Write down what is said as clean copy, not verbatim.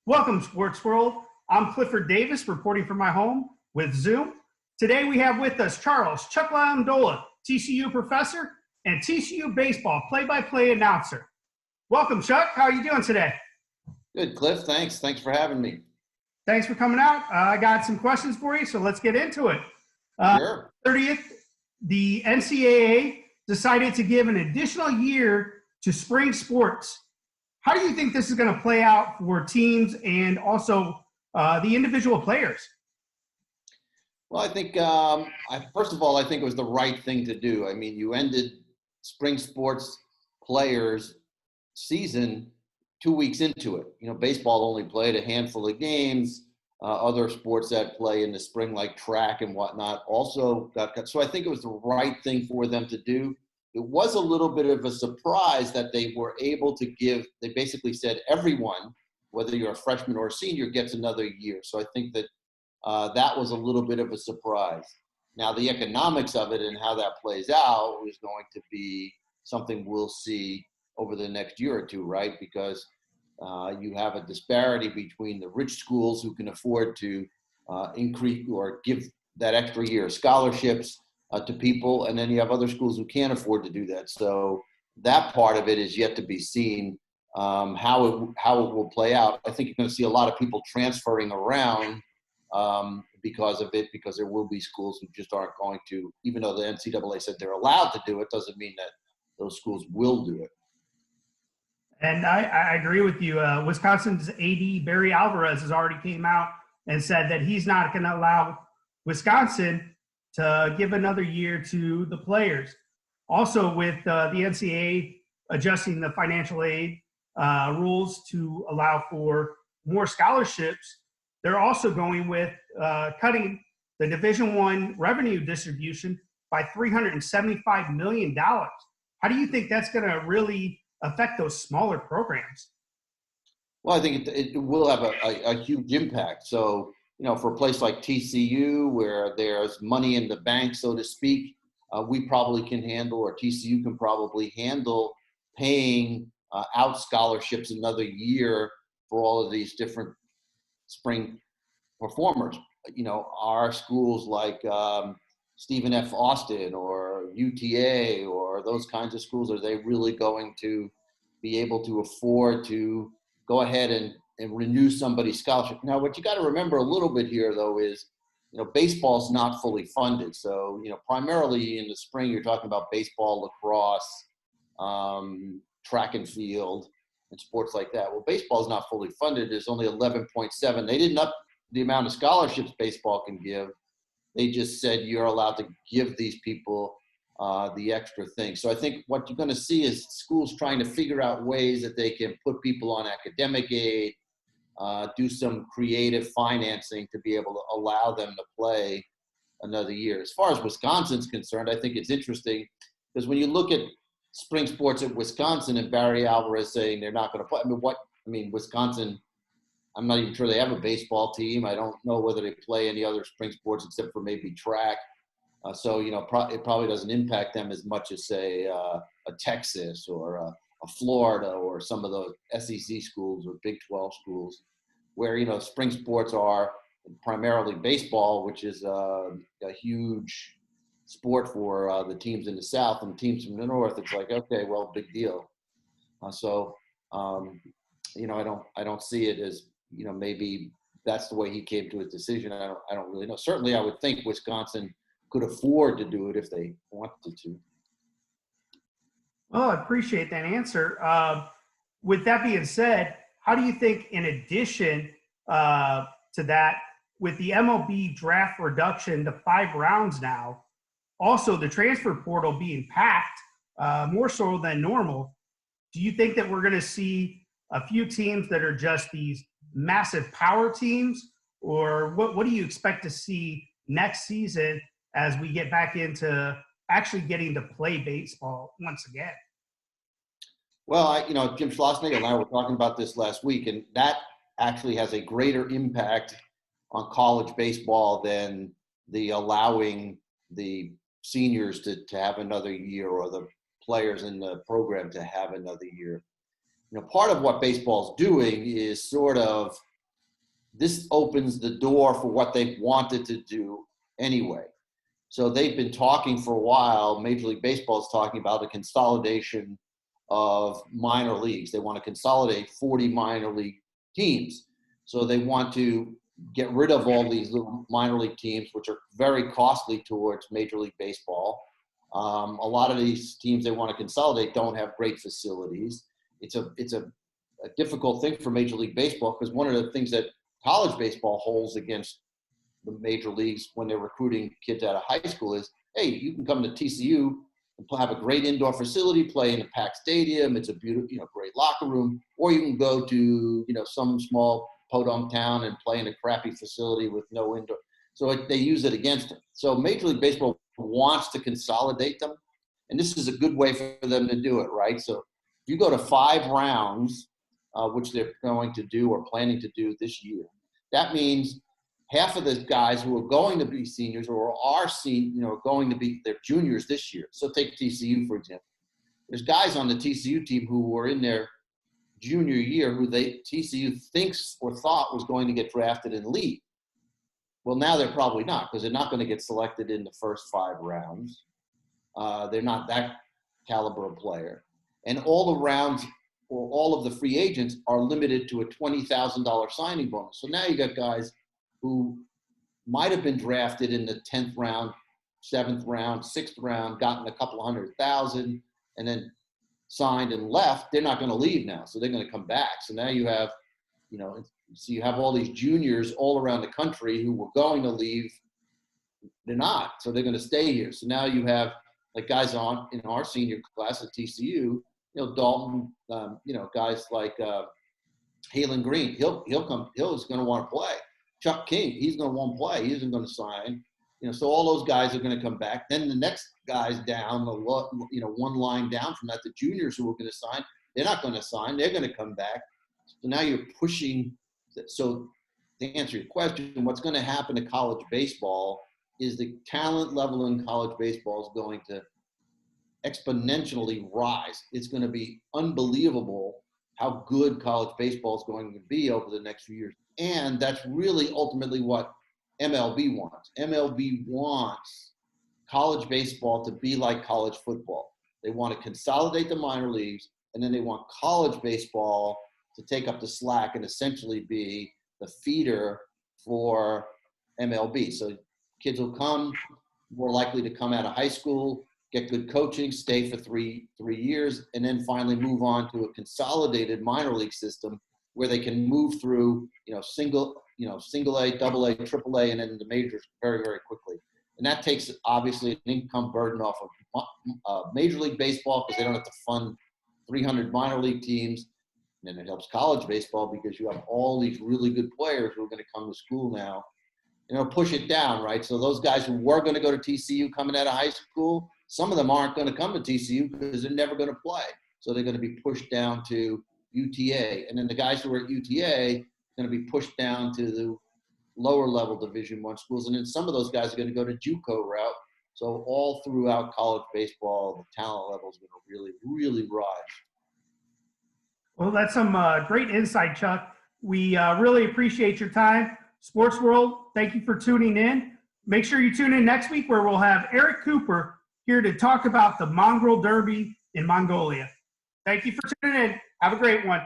Welcome, Sports World. I'm Clifford Davis, reporting from my home with Zoom. Today we have with us Charles Chuck LaMendola, TCU professor and TCU baseball play-by-play announcer. Welcome, Chuck. How are you doing today? Good, Cliff. Thanks. Thanks for having me. Thanks for coming out. I got some questions for you, so let's get into it. Sure. 30th, the NCAA decided to give an additional year to spring sports. How do you think this is going to play out for teams and also the individual players? Well, I think, first of all, I think it was the right thing to do. I mean, you ended spring sports players' season 2 weeks into it. You know, baseball only played a handful of games. Other sports that play in the spring, like track and whatnot, also got cut. So I think it was the right thing for them to do. It was a little bit of a surprise that they were able to give, they basically said everyone, whether you're a freshman or a senior, gets another year. So I think that that was a little bit of a surprise. Now, the economics of it and how that plays out is going to be something we'll see over the next year or two, right? Because you have a disparity between the rich schools who can afford to increase or give that extra year of scholarships to people, and then you have other schools who can't afford to do that. So that part of it is yet to be seen, how it will play out. I think you're going to see a lot of people transferring around because of it, because there will be schools who just aren't going to, even though the NCAA said they're allowed to do it, doesn't mean that those schools will do it. And I agree with you. Wisconsin's AD, Barry Alvarez, has already came out and said that he's not going to allow Wisconsin to give another year to the players. Also, with the NCAA adjusting the financial aid rules to allow for more scholarships, they're also going with cutting the Division I revenue distribution by $375 million. How do you think that's going to really affect those smaller programs? Well, I think it will have a huge impact. So, you know, for a place like TCU, where there's money in the bank, so to speak, we probably can handle, or TCU can probably handle paying out scholarships another year for all of these different spring performers. You know, our schools like Stephen F. Austin or UTA or those kinds of schools, are they really going to be able to afford to go ahead and renew somebody's scholarship? Now, what you got to remember a little bit here, though, is, you know, baseball's not fully funded. So, you know, primarily in the spring, you're talking about baseball, lacrosse, track and field, and sports like that. Well, baseball's not fully funded. There's only 11.7. They didn't up the amount of scholarships baseball can give. They just said you're allowed to give these people the extra thing. So I think what you're going to see is schools trying to figure out ways that they can put people on academic aid, do some creative financing to be able to allow them to play another year. As far as Wisconsin's concerned, I think it's interesting because when you look at spring sports at Wisconsin and Barry Alvarez saying they're not going to play, Wisconsin, I'm not even sure they have a baseball team. I don't know whether they play any other spring sports except for maybe track. So, you know, it probably doesn't impact them as much as, say, a Texas or a Florida or some of those SEC schools or Big 12 schools where, you know, spring sports are primarily baseball, which is a huge sport for the teams in the South, and teams from the North. It's like, okay, well, big deal. You know, I don't see it as, you know, maybe that's the way he came to his decision. I don't really know. Certainly, I would think Wisconsin could afford to do it if they wanted to. Well, I appreciate that answer. With that being said, how do you think, in addition to that, with the MLB draft reduction to 5 rounds now, also the transfer portal being packed more so than normal, do you think that we're going to see a few teams that are just these massive power teams, or what do you expect to see next season as we get back into actually getting to play baseball once again? Well, you know, Jim Schlossnagle and I were talking about this last week, and that actually has a greater impact on college baseball than the allowing the seniors to have another year, or the players in the program to have another year. You know, part of what baseball's doing is sort of this opens the door for what they wanted to do anyway. So they've been talking for a while. Major League Baseball is talking about a consolidation of minor leagues. They want to consolidate 40 minor league teams. So they want to get rid of all these little minor league teams, which are very costly towards Major League Baseball. A lot of these teams they want to consolidate don't have great facilities. It's a difficult thing for Major League Baseball, because one of the things that college baseball holds against the major leagues when they're recruiting kids out of high school is, hey, you can come to TCU and have a great indoor facility, play in a packed stadium. It's a beautiful, great locker room, or you can go to, some small podunk town and play in a crappy facility with no indoor. So they use it against them. So Major League Baseball wants to consolidate them, and this is a good way for them to do it, right? So if you go to 5 rounds, which they're going to do or planning to do this year, that means half of the guys who are going to be seniors or are going to be their juniors this year. So take TCU, for example. There's guys on the TCU team who were in their junior year who TCU thinks or thought was going to get drafted and leave. Well, now they're probably not, because they're not going to get selected in the first 5 rounds. They're not that caliber of player. And all the rounds or all of the free agents are limited to a $20,000 signing bonus. So now you got guys who might have been drafted in the 10th round, 7th round, 6th round, gotten a couple of $100,000, and then signed and left. They're not going to leave now, so they're going to come back. So now you have, so you have all these juniors all around the country who were going to leave. They're not, so they're going to stay here. So now you have like guys in our senior class at TCU, Dalton, guys like Halen Green. He's going to want to play. Chuck King, he's going to want to play. He isn't going to sign. So all those guys are going to come back. Then the next guys down, one line down from that, the juniors who are going to sign, they're not going to sign. They're going to come back. So now you're pushing. So to answer your question, what's going to happen to college baseball is the talent level in college baseball is going to exponentially rise. It's going to be unbelievable how good college baseball is going to be over the next few years. And that's really ultimately what MLB wants. MLB wants college baseball to be like college football. They want to consolidate the minor leagues, and then they want college baseball to take up the slack and essentially be the feeder for MLB. So kids will come, more likely to come out of high school, get good coaching, stay for three years, and then finally move on to a consolidated minor league system where they can move through, single A, double A, triple A, and then the majors very, very quickly. And that takes obviously an income burden off of Major League Baseball, because they don't have to fund 300 minor league teams. And then it helps college baseball because you have all these really good players who are going to come to school now. And it'll push it down, right? So those guys who were going to go to TCU coming out of high school, some of them aren't going to come to TCU because they're never going to play. So they're going to be pushed down to UTA. And then the guys who are at UTA are going to be pushed down to the lower level Division I schools. And then some of those guys are going to go to JUCO route. So all throughout college baseball, the talent level is going to really, really rise. Well, that's some great insight, Chuck. We really appreciate your time. Sports World, thank you for tuning in. Make sure you tune in next week where we'll have Eric Cooper here to talk about the Mongrel Derby in Mongolia. Thank you for tuning in. Have a great one.